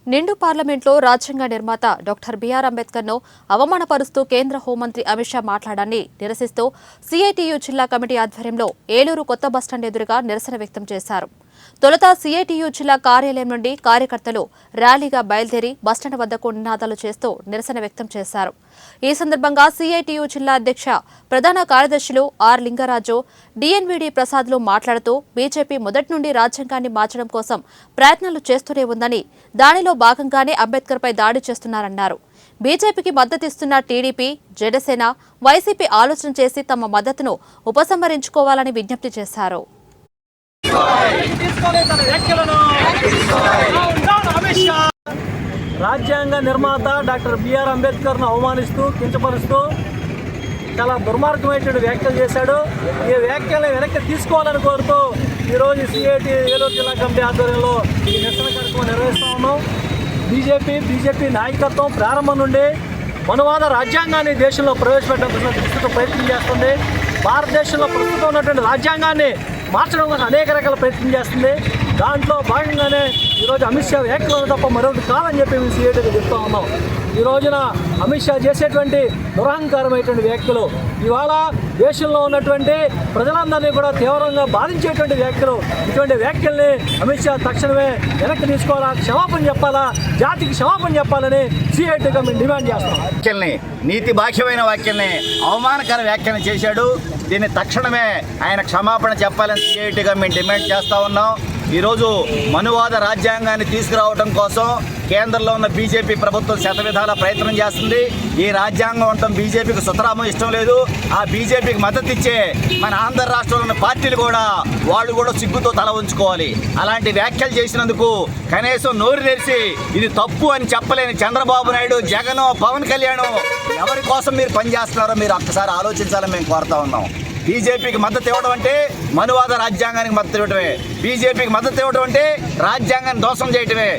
నిండు పార్లమెంట్లో రాజ్యాంగ నిర్మాత డాక్టర్ బిఆర్ అంబేద్కర్ను అవమానపరుస్తూ కేంద్ర హోంమంత్రి అమిత్ షా మాట్లాడాన్ని నిరసిస్తూ సిఐటియు జిల్లా కమిటీ ఆధ్వర్యంలో ఏలూరు కొత్త బస్టాండ్ ఎదురుగా నిరసన వ్యక్తం చేశారు. తొలుత సిఐటియు జిల్లా కార్యాలయం నుండి కార్యకర్తలు ర్యాలీగా బయలుదేరి బస్టాండ్ వద్దకు నినాదాలు చేస్తూ నిరసన వ్యక్తం చేశారు. ఈ సందర్భంగా సిఐటియు జిల్లా అధ్యక్ష ప్రధాన కార్యదర్శులు ఆర్ లింగరాజు, డిఎన్విడి ప్రసాద్లు మాట్లాడుతూ బీజేపీ మొదటి నుండి రాజ్యాంగాన్ని మార్చడం కోసం ప్రయత్నాలు చేస్తూనే ఉందని, దానిలో భాగంగానే అంబేద్కర్పై దాడి చేస్తున్నారన్నారు. బీజేపీకి మద్దతిస్తున్న టీడీపీ, జనసేన, వైసీపీ ఆలోచన చేసి తమ మద్దతును ఉపసంహరించుకోవాలని విజ్ఞప్తి చేశారు. రాజ్యాంగ నిర్మాత డాక్టర్ బిఆర్ అంబేద్కర్ను అవమానిస్తూ కించపరుస్తూ చాలా దుర్మార్గమైనటువంటి వ్యాఖ్యలు చేశాడు. ఈ వ్యాఖ్యలను వెనక్కి తీసుకోవాలని కోరుతూ ఈరోజు సిఐటి ఏలూరు జిల్లా కమిటీ ఆధ్వర్యంలో ఈ నిరసన కార్యక్రమం నిర్వహిస్తూ ఉన్నాం. బీజేపీ నాయకత్వం ప్రారంభం నుండి మనువాద రాజ్యాంగాన్ని దేశంలో ప్రవేశపెట్టడానికి ప్రయత్నం చేస్తుంది. భారతదేశంలో ప్రస్తుతం ఉన్నటువంటి రాజ్యాంగాన్ని మార్చడం కోసం అనేక రకాల ప్రయత్నం చేస్తుంది. దాంట్లో భాగంగానే ఈరోజు అమిత్ షా వ్యాఖ్యలు తప్ప మరొకటి కాదని చెప్పి మేము సీఐటీగా చెప్తా ఉన్నాం. ఈ రోజున అమిత్ షా చేసేటువంటి దురహంకారమైనటువంటి వ్యాఖ్యలు ఇవాళ దేశంలో ఉన్నటువంటి ప్రజలందరినీ కూడా తీవ్రంగా బాధించేటువంటి వ్యాఖ్యలు. ఇటువంటి వ్యాఖ్యల్ని అమిత్ షా తక్షణమే వెనక్కి తీసుకోవాలా, క్షమాపణ చెప్పాలా, జాతికి క్షమాపణ చెప్పాలని సీఐటీగా మేము డిమాండ్ చేస్తాం. వ్యాఖ్యల్ని, నీతి భాష్యమైన వ్యాఖ్యల్ని, అవమానకర వ్యాఖ్యలు చేశాడు. దీన్ని తక్షణమే ఆయన క్షమాపణ చెప్పాలని సీఐటీగా మేము డిమాండ్ చేస్తూ ఉన్నాం. ఈరోజు మనువాద రాజ్యాంగాన్ని తీసుకురావడం కోసం కేంద్రంలో ఉన్న బీజేపీ ప్రభుత్వం శతవిధాల ప్రయత్నం చేస్తుంది. ఈ రాజ్యాంగం ఉండటం బీజేపీకి సుతరామం ఇష్టం లేదు. ఆ బీజేపీకి మద్దతు ఇచ్చే మన ఆంధ్ర రాష్ట్రంలో ఉన్న పార్టీలు కూడా వాళ్ళు కూడా సిగ్గుతో తల ఉంచుకోవాలి. అలాంటి వ్యాఖ్యలు చేసినందుకు కనీసం నోరు తెరిచి ఇది తప్పు అని చెప్పలేని చంద్రబాబు నాయుడు, జగన్, పవన్ కళ్యాణ్ ఎవరి కోసం మీరు పనిచేస్తున్నారో మీరు ఒక్కసారి ఆలోచించాలని మేము కోరుతా ఉన్నాం. బీజేపీకి మద్దతు ఇవ్వడం అంటే మనువాద రాజ్యాంగానికి మద్దతు ఇవ్వడమే. బీజేపీకి మద్దతు ఇవ్వడం అంటే రాజ్యాంగాన్ని దోషం చేయటమే.